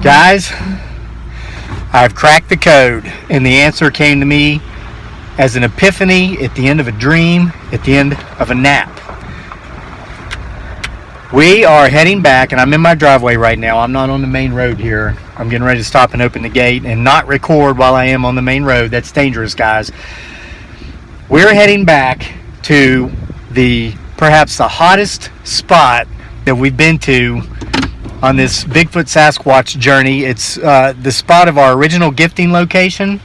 Guys, I've cracked the code, and the answer came to me as an epiphany at the end of a dream, at the end of a nap. We are heading back, and I'm in my driveway right now. I'm not on the main road here. I'm getting ready to stop and open the gate and not record while I am on the main road. That's dangerous, guys. We're heading back to perhaps the hottest spot that we've been to on this Bigfoot Sasquatch journey. It's the spot of our original gifting location.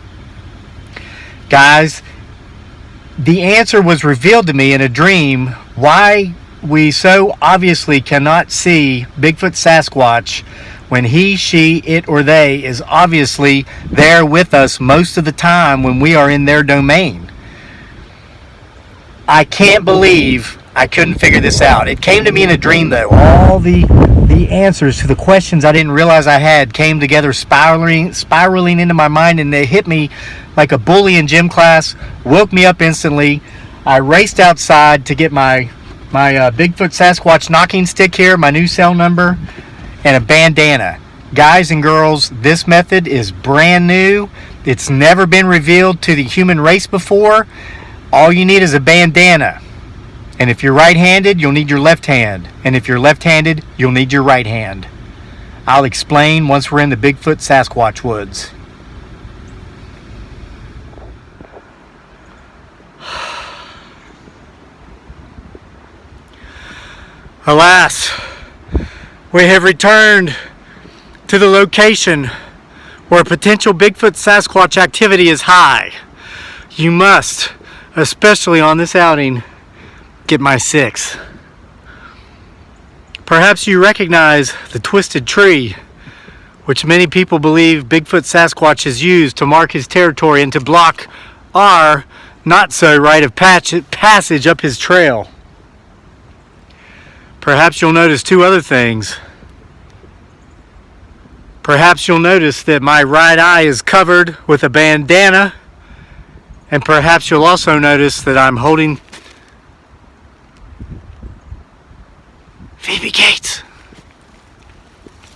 Guys, the answer was revealed to me in a dream why we so obviously cannot see Bigfoot Sasquatch when he, she, it, or they is obviously there with us most of the time when we are in their domain. I can't believe I couldn't figure this out. It came to me in a dream, though. All the answers to the questions I didn't realize I had came together, spiraling into my mind, and they hit me like a bully in gym class, woke me up instantly. I raced outside to get my Bigfoot Sasquatch knocking stick here, my new cell number, and a bandana. Guys and girls, this method is brand new. It's never been revealed to the human race before. All you need is a bandana. And if you're right-handed, you'll need your left hand. And if you're left-handed, you'll need your right hand. I'll explain once we're in the Bigfoot Sasquatch woods. Alas, we have returned to the location where potential Bigfoot Sasquatch activity is high. You must, especially on this outing, get my 6. Perhaps you recognize the twisted tree, which many people believe Bigfoot Sasquatch has used to mark his territory and to block our not-so-rite of passage up his trail. Perhaps you'll notice 2 other things. Perhaps you'll notice that my right eye is covered with a bandana, and perhaps you'll also notice that I'm holding Phoebe Cates.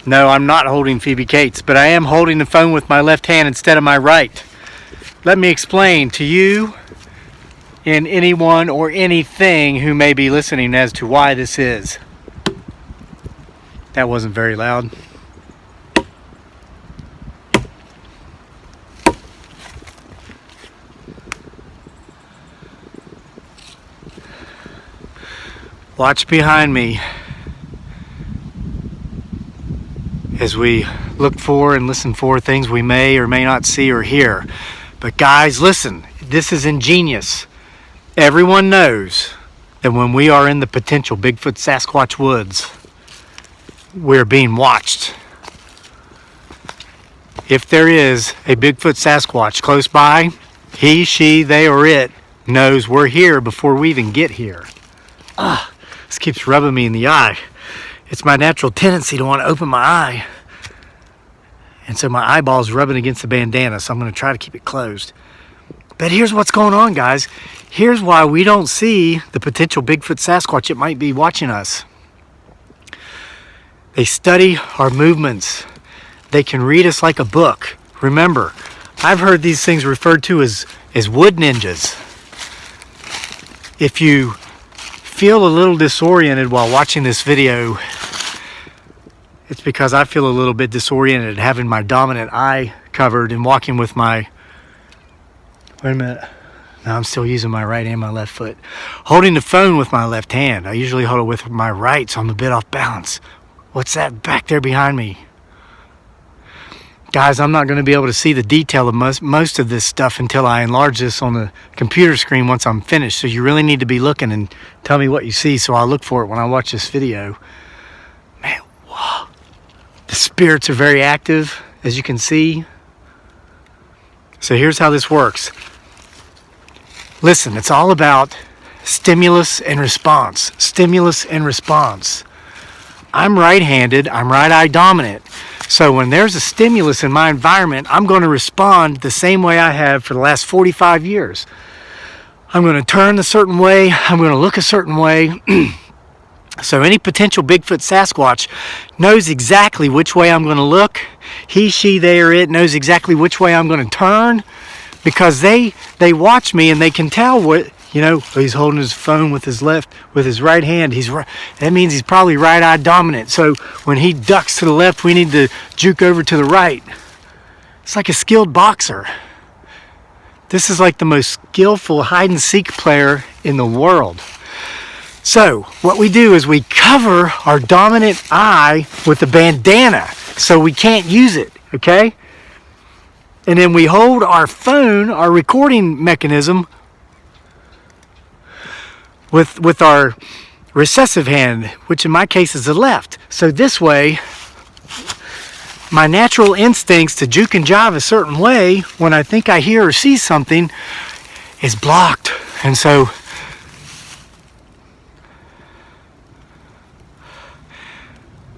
No, I'm not holding Phoebe Cates, but I am holding the phone with my left hand instead of my right. Let me explain to you and anyone or anything who may be listening as to why this is. That wasn't very loud. Watch behind me as we look for and listen for things we may or may not see or hear. But guys, listen, this is ingenious. Everyone knows that when we are in the potential Bigfoot Sasquatch woods, we're being watched. If there is a Bigfoot Sasquatch close by, he, she, they, or it knows we're here before we even get here. This keeps rubbing me in the eye. It's my natural tendency to want to open my eye. And so my eyeball's rubbing against the bandana, so I'm going to try to keep it closed. But here's what's going on, guys. Here's why we don't see the potential Bigfoot Sasquatch that might be watching us. They study our movements. They can read us like a book. Remember, I've heard these things referred to as wood ninjas. If you feel a little disoriented while watching this video, it's because I feel a little bit disoriented having my dominant eye covered and walking with my... Wait a minute. No, I'm still using my right and my left foot. Holding the phone with my left hand. I usually hold it with my right, so I'm a bit off balance. What's that back there behind me? Guys, I'm not going to be able to see the detail of most of this stuff until I enlarge this on the computer screen once I'm finished. So you really need to be looking and tell me what you see so I'll look for it when I watch this video. Man, whoa. The spirits are very active, as you can see. So here's how this works. Listen, it's all about stimulus and response. Stimulus and response. I'm right-handed, I'm right-eye dominant. So when there's a stimulus in my environment, I'm going to respond the same way I have for the last 45 years. I'm going to turn a certain way, I'm going to look a certain way, So any potential Bigfoot Sasquatch knows exactly which way I'm going to look. He, she, they, or it knows exactly which way I'm going to turn, because they watch me and they can tell what, he's holding his phone with his right hand. That means he's probably right-eye dominant. So when he ducks to the left, we need to juke over to the right. It's like a skilled boxer. This is like the most skillful hide-and-seek player in the world. So what we do is we cover our dominant eye with a bandana so we can't use it, okay? And then we hold our phone, our recording mechanism, with our recessive hand, which in my case is the left. So this way, my natural instincts to juke and jive a certain way when I think I hear or see something is blocked. And so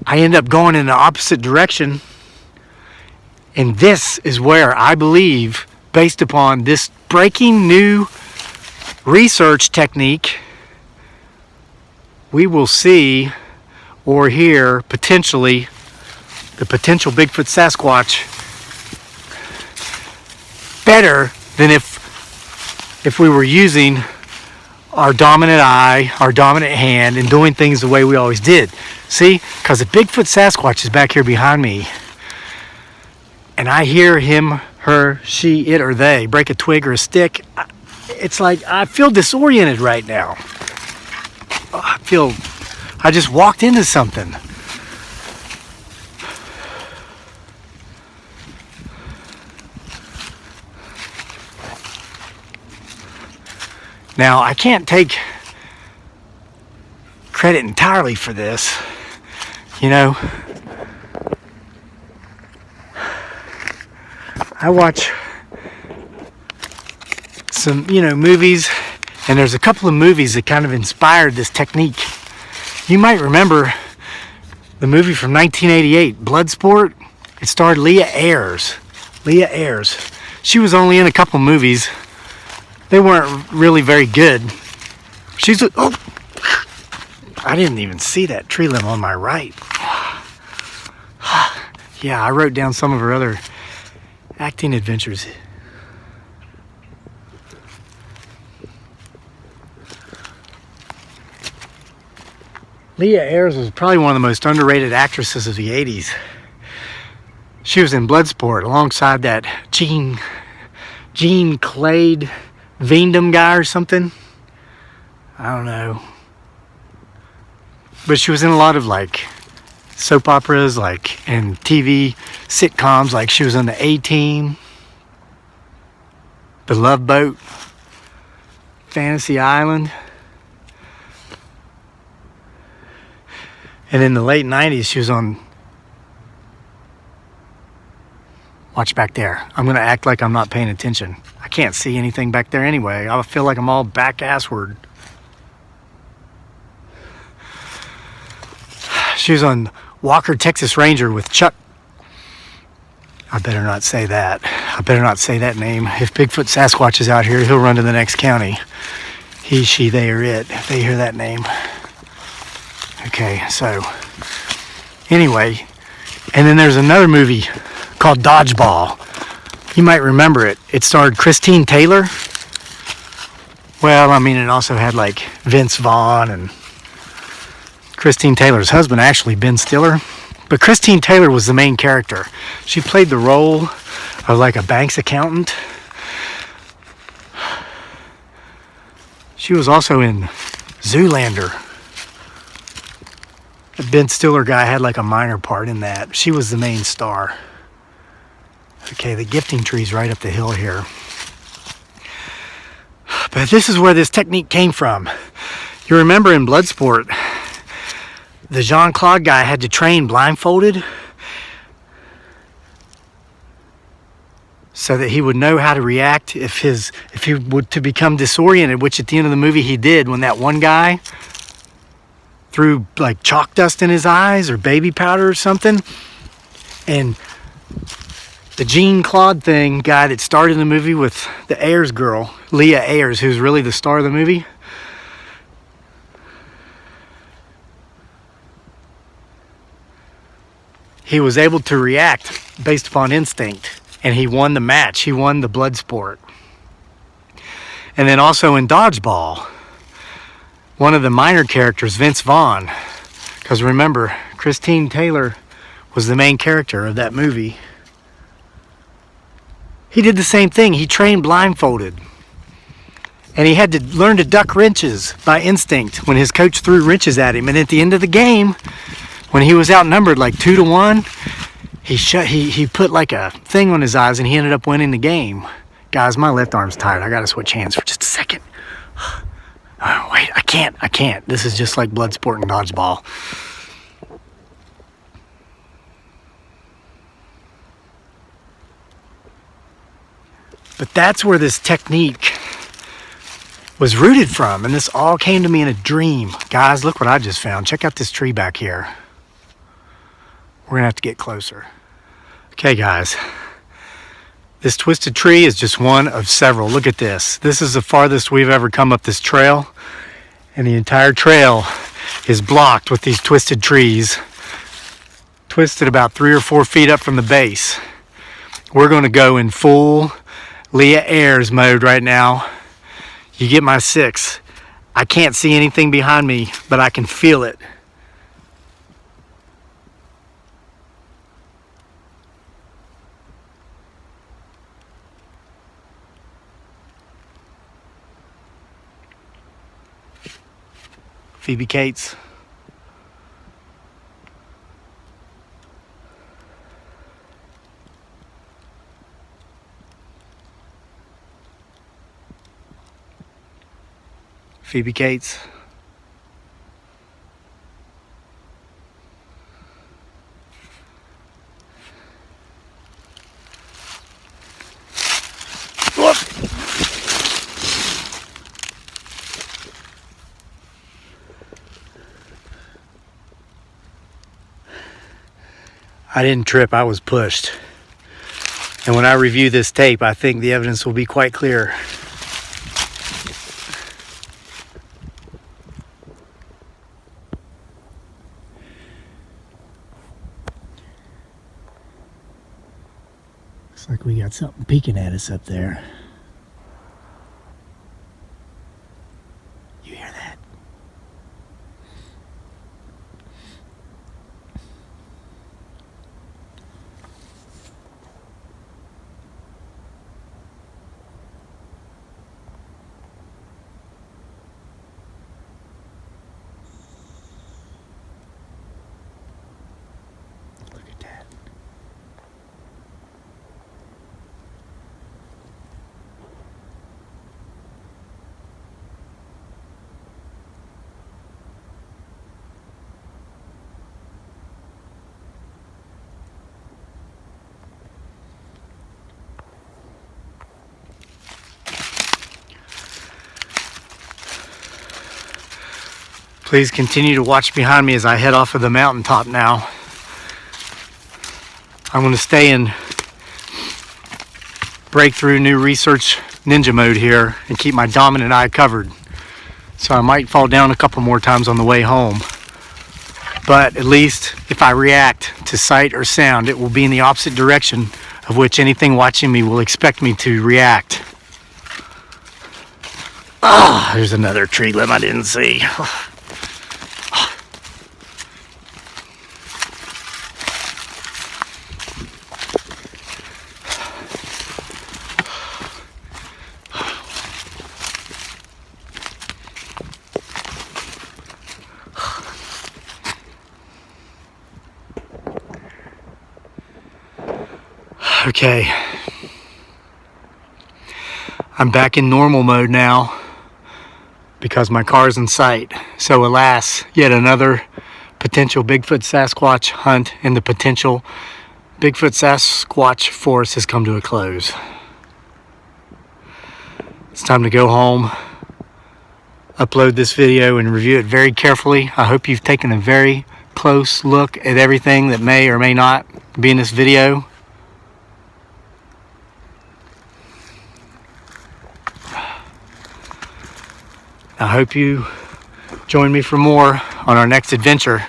I end up going in the opposite direction. And this is where I believe, based upon this breaking new research technique, we will see or hear potentially the potential Bigfoot Sasquatch better than if we were using our dominant eye, our dominant hand, and doing things the way we always did. See? Because the Bigfoot Sasquatch is back here behind me, and I hear him, her, she, it, or they break a twig or a stick. It's like I feel disoriented right now. I just walked into something. Now, I can't take credit entirely for this, I watch some, movies, and there's a couple of movies that kind of inspired this technique. You might remember the movie from 1988, Bloodsport. It starred Leah Ayres. She was only in a couple of movies. They weren't really very good. I didn't even see that tree limb on my right. Yeah, I wrote down some of her other acting adventures. Leah Ayres was probably one of the most underrated actresses of the 80s. She was in Bloodsport alongside that Gene Clade Veendam guy or something. I don't know. But she was in a lot of soap operas and TV sitcoms. She was on the A-Team, The Love Boat, Fantasy Island. And in the late 90s, she was on... Watch back there. I'm going to act like I'm not paying attention. I can't see anything back there anyway. I feel like I'm all back-assward. She was on Walker, Texas Ranger with Chuck. I better not say that. I better not say that name. If Bigfoot Sasquatch is out here, he'll run to the next county. He, she, they, or it. If they hear that name. Okay, so anyway, and then there's another movie called Dodgeball. You might remember it. It starred Christine Taylor. Well, I mean, it also had Vince Vaughn and Christine Taylor's husband, actually, Ben Stiller. But Christine Taylor was the main character. She played the role of a bank's accountant. She was also in Zoolander. The Ben Stiller guy had a minor part in that. She was the main star. Okay, the gifting tree's right up the hill here. But this is where this technique came from. You remember in Bloodsport, the Jean-Claude guy had to train blindfolded so that he would know how to react if he would to become disoriented, which at the end of the movie he did when that one guy threw chalk dust in his eyes or baby powder or something. And the Jean-Claude guy that starred in the movie with the Ayres girl, Leah Ayres, who's really the star of the movie, he was able to react based upon instinct, and he won the match. He won the blood sport. And then also in Dodgeball, one of the minor characters, Vince Vaughn, because remember, Christine Taylor was the main character of that movie. He did the same thing. He trained blindfolded. And he had to learn to duck wrenches by instinct when his coach threw wrenches at him. And at the end of the game, when he was outnumbered like 2-1, he put like a thing on his eyes and he ended up winning the game. Guys, my left arm's tired. I gotta switch hands for just a second. Oh, wait, I can't. This is just like blood sport and dodgeball. But that's where this technique was rooted from, and this all came to me in a dream. Guys, look what I just found. Check out this tree back here. We're gonna have to get closer. Okay, guys. This twisted tree is just one of several. Look at this. This is the farthest we've ever come up this trail, and the entire trail is blocked with these twisted trees, twisted about 3 or 4 feet up from the base. We're gonna go in full Leah Ayres mode right now. You get my 6. I can't see anything behind me, but I can feel it. Phoebe Cates. Phoebe Cates. Whoop. I didn't trip, I was pushed. And when I review this tape, I think the evidence will be quite clear. Looks like we got something peeking at us up there. You hear that? Look at that. Please continue to watch behind me as I head off of the mountaintop now. I'm going to stay in breakthrough new research ninja mode here and keep my dominant eye covered. So I might fall down a couple more times on the way home. But at least if I react to sight or sound, it will be in the opposite direction of which anything watching me will expect me to react. Ah, there's another tree limb I didn't see. Okay, I'm back in normal mode now because my car's in sight. So alas, yet another potential Bigfoot Sasquatch hunt in the potential Bigfoot Sasquatch forest has come to a close. It's time to go home, upload this video and review it very carefully. I hope you've taken a very close look at everything that may or may not be in this video. I hope you join me for more on our next adventure.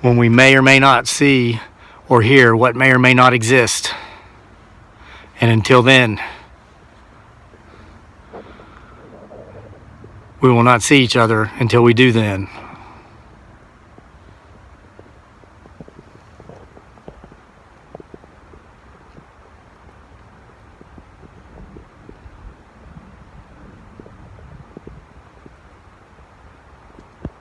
when we may or may not see or hear what may or may not exist. And until then, we will not see each other until we do then.